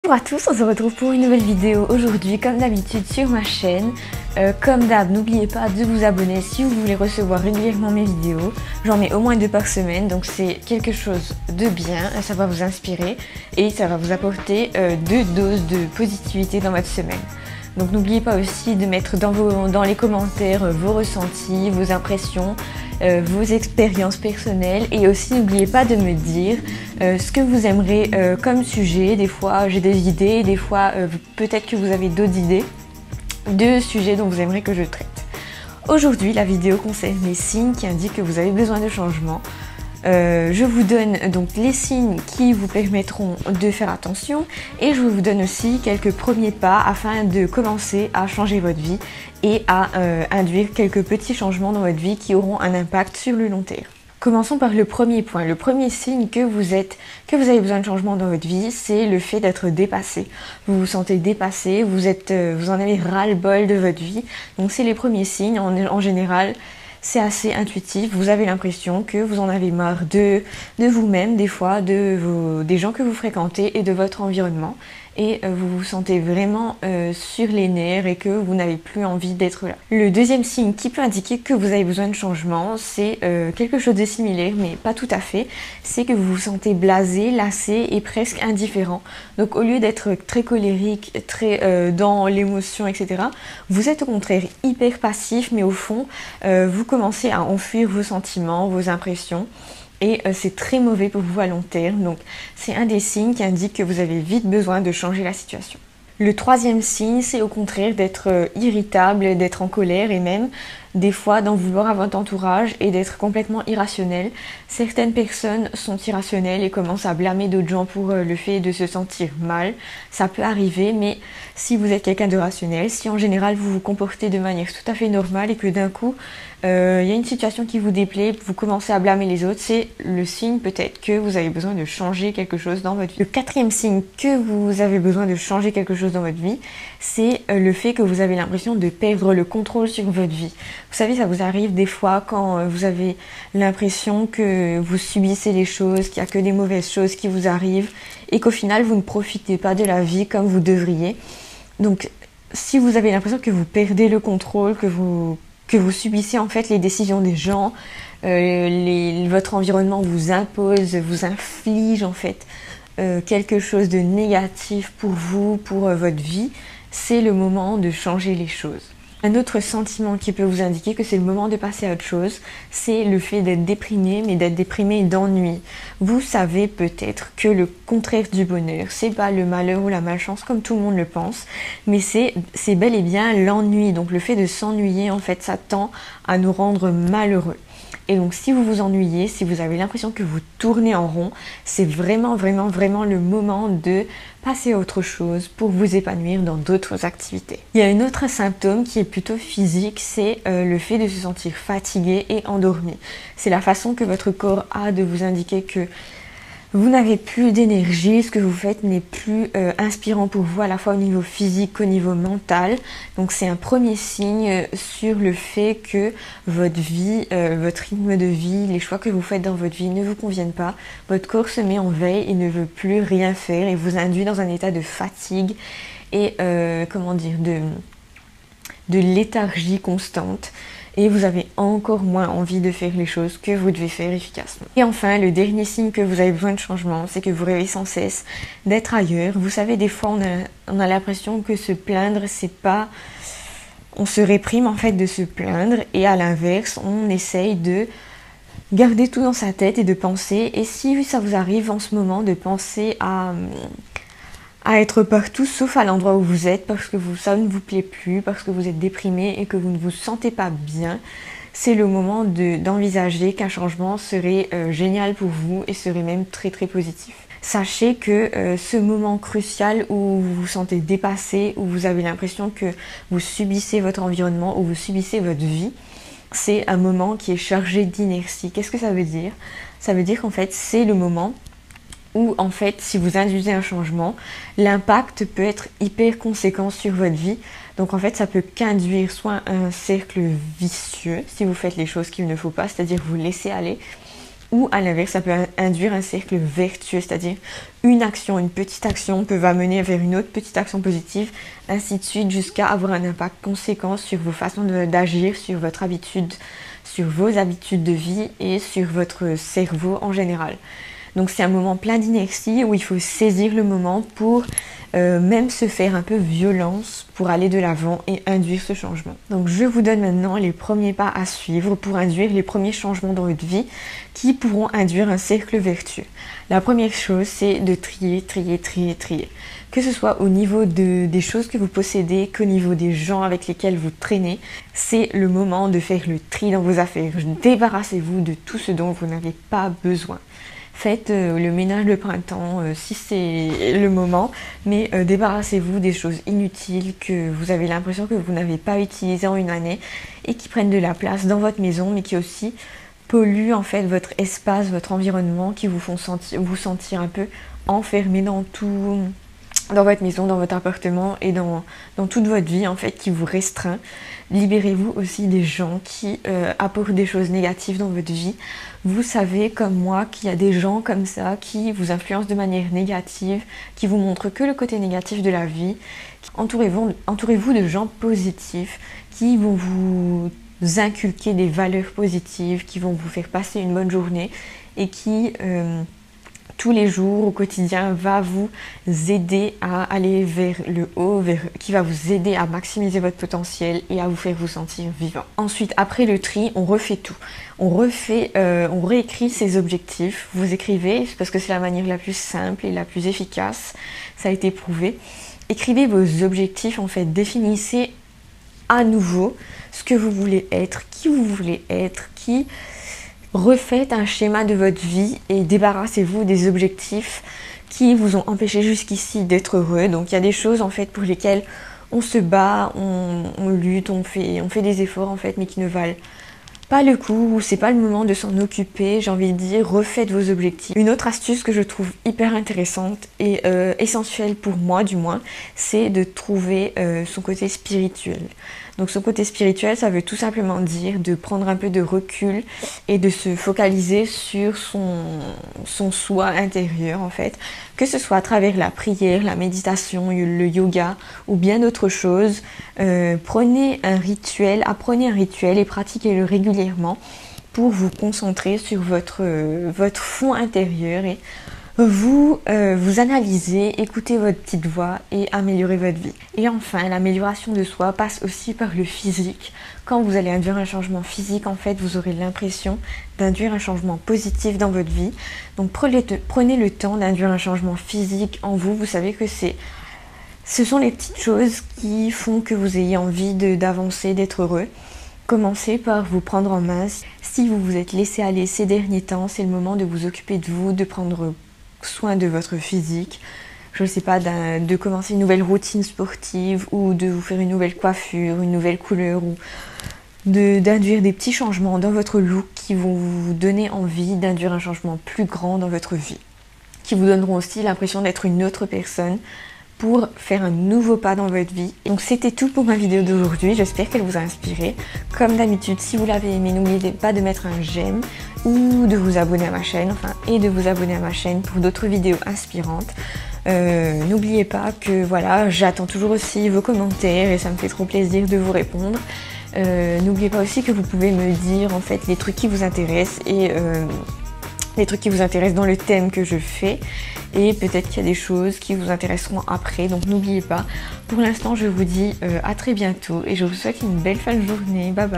Bonjour à tous, on se retrouve pour une nouvelle vidéo aujourd'hui comme d'habitude sur ma chaîne. Comme d'hab, n'oubliez pas de vous abonner si vous voulez recevoir régulièrement mes vidéos. J'en mets au moins 2 par semaine, donc c'est quelque chose de bien, ça va vous inspirer et ça va vous apporter 2 doses de positivité dans votre semaine. Donc n'oubliez pas aussi de mettre dans les commentaires vos ressentis, vos impressions, vos expériences personnelles, et aussi n'oubliez pas de me dire ce que vous aimerez comme sujet. Des fois j'ai des idées, des fois peut-être que vous avez d'autres idées de sujets dont vous aimeriez que je traite. Aujourd'hui la vidéo concerne les signes qui indiquent que vous avez besoin de changement. Je vous donne donc les signes qui vous permettront de faire attention, et je vous donne aussi quelques premiers pas afin de commencer à changer votre vie et à induire quelques petits changements dans votre vie qui auront un impact sur le long terme. Commençons par le premier point. Le premier signe que vous avez besoin de changement dans votre vie, c'est le fait d'être dépassé. Vous vous sentez dépassé, vous en avez ras-le-bol de votre vie. Donc c'est les premiers signes. En général, c'est assez intuitif, vous avez l'impression que vous en avez marre de vous-même, des fois, des gens que vous fréquentez et de votre environnement. Et vous vous sentez vraiment sur les nerfs et que vous n'avez plus envie d'être là. Le deuxième signe qui peut indiquer que vous avez besoin de changement, c'est quelque chose de similaire, mais pas tout à fait. C'est que vous vous sentez blasé, lassé et presque indifférent. Donc au lieu d'être très colérique, très dans l'émotion, etc., vous êtes au contraire hyper passif, mais au fond, vous commencez à enfuir vos sentiments, vos impressions. Et c'est très mauvais pour vous à long terme. Donc c'est un des signes qui indique que vous avez vite besoin de changer la situation. Le troisième signe, c'est au contraire d'être irritable, d'être en colère et même des fois d'en vouloir à votre entourage et d'être complètement irrationnel. Certaines personnes sont irrationnelles et commencent à blâmer d'autres gens pour le fait de se sentir mal. Ça peut arriver, mais si vous êtes quelqu'un de rationnel, si en général vous vous comportez de manière tout à fait normale et que d'un coup il y a une situation qui vous déplaît, vous commencez à blâmer les autres, c'est le signe peut-être que vous avez besoin de changer quelque chose dans votre vie. Le quatrième signe que vous avez besoin de changer quelque chose dans votre vie, c'est le fait que vous avez l'impression de perdre le contrôle sur votre vie. Vous savez, ça vous arrive des fois quand vous avez l'impression que vous subissez les choses, qu'il n'y a que des mauvaises choses qui vous arrivent et qu'au final vous ne profitez pas de la vie comme vous devriez. Donc si vous avez l'impression que vous perdez le contrôle, que vous subissez en fait les décisions des gens, votre environnement vous impose, vous inflige en fait quelque chose de négatif pour vous, pour votre vie, c'est le moment de changer les choses. Un autre sentiment qui peut vous indiquer que c'est le moment de passer à autre chose, c'est le fait d'être déprimé, mais d'être déprimé d'ennui. Vous savez peut-être que le contraire du bonheur, c'est pas le malheur ou la malchance comme tout le monde le pense, mais c'est bel et bien l'ennui. Donc le fait de s'ennuyer, en fait, ça tend à nous rendre malheureux. Et donc si vous vous ennuyez, si vous avez l'impression que vous tournez en rond, c'est vraiment le moment de passer à autre chose pour vous épanouir dans d'autres activités. Il y a un autre symptôme qui est plutôt physique, c'est le fait de se sentir fatigué et endormi. C'est la façon que votre corps a de vous indiquer que vous n'avez plus d'énergie, ce que vous faites n'est plus inspirant pour vous à la fois au niveau physique qu'au niveau mental. Donc c'est un premier signe sur le fait que votre vie, votre rythme de vie, les choix que vous faites dans votre vie ne vous conviennent pas. Votre corps se met en veille et ne veut plus rien faire et vous induit dans un état de fatigue et de léthargie constante. Et vous avez encore moins envie de faire les choses que vous devez faire efficacement. Et enfin, le dernier signe que vous avez besoin de changement, c'est que vous rêvez sans cesse d'être ailleurs. Vous savez, des fois, on a l'impression que se plaindre, c'est pas... On se réprime en fait de se plaindre, et à l'inverse, on essaye de garder tout dans sa tête et de penser. Et si ça vous arrive en ce moment de penser à être partout sauf à l'endroit où vous êtes parce que ça ne vous plaît plus, parce que vous êtes déprimé et que vous ne vous sentez pas bien, c'est le moment d'envisager qu'un changement serait génial pour vous et serait même très positif. Sachez que ce moment crucial où vous vous sentez dépassé, où vous avez l'impression que vous subissez votre environnement, où vous subissez votre vie, c'est un moment qui est chargé d'inertie. Qu'est-ce que ça veut dire? Ça veut dire qu'en fait c'est le moment où en fait si vous induisez un changement, l'impact peut être hyper conséquent sur votre vie. Donc en fait ça peut qu'induire soit un cercle vicieux si vous faites les choses qu'il ne faut pas, c'est-à-dire vous laisser aller, ou à l'inverse, ça peut induire un cercle vertueux, c'est-à-dire une action, une petite action peut amener vers une autre petite action positive, ainsi de suite, jusqu'à avoir un impact conséquent sur vos façons d'agir, sur votre habitude, sur vos habitudes de vie et sur votre cerveau en général. Donc c'est un moment plein d'inertie où il faut saisir le moment pour même se faire un peu violence pour aller de l'avant et induire ce changement. Donc je vous donne maintenant les premiers pas à suivre pour induire les premiers changements dans votre vie qui pourront induire un cercle vertueux. La première chose, c'est de trier. Que ce soit au niveau des choses que vous possédez, qu'au niveau des gens avec lesquels vous traînez, c'est le moment de faire le tri dans vos affaires. Débarrassez-vous de tout ce dont vous n'avez pas besoin. Faites le ménage de printemps si c'est le moment, mais débarrassez-vous des choses inutiles que vous avez l'impression que vous n'avez pas utilisées en une année et qui prennent de la place dans votre maison, mais qui aussi polluent en fait votre espace, votre environnement, qui vous font vous sentir un peu enfermé dans votre maison, dans votre appartement et dans toute votre vie en fait, qui vous restreint. Libérez-vous aussi des gens qui apportent des choses négatives dans votre vie. Vous savez comme moi qu'il y a des gens comme ça qui vous influencent de manière négative, qui vous montrent que le côté négatif de la vie. Entourez-vous de gens positifs qui vont vous inculquer des valeurs positives, qui vont vous faire passer une bonne journée et qui tous les jours, au quotidien, va vous aider à aller vers le haut, qui va vous aider à maximiser votre potentiel et à vous faire vous sentir vivant. Ensuite, après le tri, on refait tout. On réécrit ses objectifs. Vous écrivez, parce que c'est la manière la plus simple et la plus efficace. Ça a été prouvé. Écrivez vos objectifs, en fait. Définissez à nouveau ce que vous voulez être, qui vous voulez être, refaites un schéma de votre vie et débarrassez-vous des objectifs qui vous ont empêché jusqu'ici d'être heureux. Donc il y a des choses en fait pour lesquelles on se bat, on lutte, on fait des efforts en fait, mais qui ne valent pas le coup, ou c'est pas le moment de s'en occuper. J'ai envie de dire, refaites vos objectifs. Une autre astuce que je trouve hyper intéressante et essentielle pour moi du moins, c'est de trouver son côté spirituel. Donc son côté spirituel, ça veut tout simplement dire de prendre un peu de recul et de se focaliser sur son soi intérieur en fait, que ce soit à travers la prière, la méditation, le yoga ou bien d'autres choses. Apprenez un rituel et pratiquez-le régulièrement pour vous concentrer sur votre fond intérieur et vous analysez, écoutez votre petite voix et améliorez votre vie. Et enfin, l'amélioration de soi passe aussi par le physique. Quand vous allez induire un changement physique, en fait, vous aurez l'impression d'induire un changement positif dans votre vie. Donc prenez le temps d'induire un changement physique en vous. Vous savez que ce sont les petites choses qui font que vous ayez envie d'avancer, d'être heureux. Commencez par vous prendre en main. Si vous vous êtes laissé aller ces derniers temps, c'est le moment de vous occuper de vous, de prendre soin de votre physique, je ne sais pas, de commencer une nouvelle routine sportive ou de vous faire une nouvelle coiffure, une nouvelle couleur ou d'induire des petits changements dans votre look qui vont vous donner envie d'induire un changement plus grand dans votre vie, qui vous donneront aussi l'impression d'être une autre personne pour faire un nouveau pas dans votre vie. Donc c'était tout pour ma vidéo d'aujourd'hui, j'espère qu'elle vous a inspiré. Comme d'habitude, si vous l'avez aimé, n'oubliez pas de mettre un j'aime ou de vous abonner à ma chaîne, pour d'autres vidéos inspirantes. N'oubliez pas que voilà, j'attends toujours aussi vos commentaires et ça me fait trop plaisir de vous répondre. N'oubliez pas aussi que vous pouvez me dire en fait les trucs qui vous intéressent et les trucs qui vous intéressent dans le thème que je fais, et peut-être qu'il y a des choses qui vous intéresseront après, donc n'oubliez pas. Pour l'instant, je vous dis à très bientôt et je vous souhaite une belle fin de journée. Bye bye.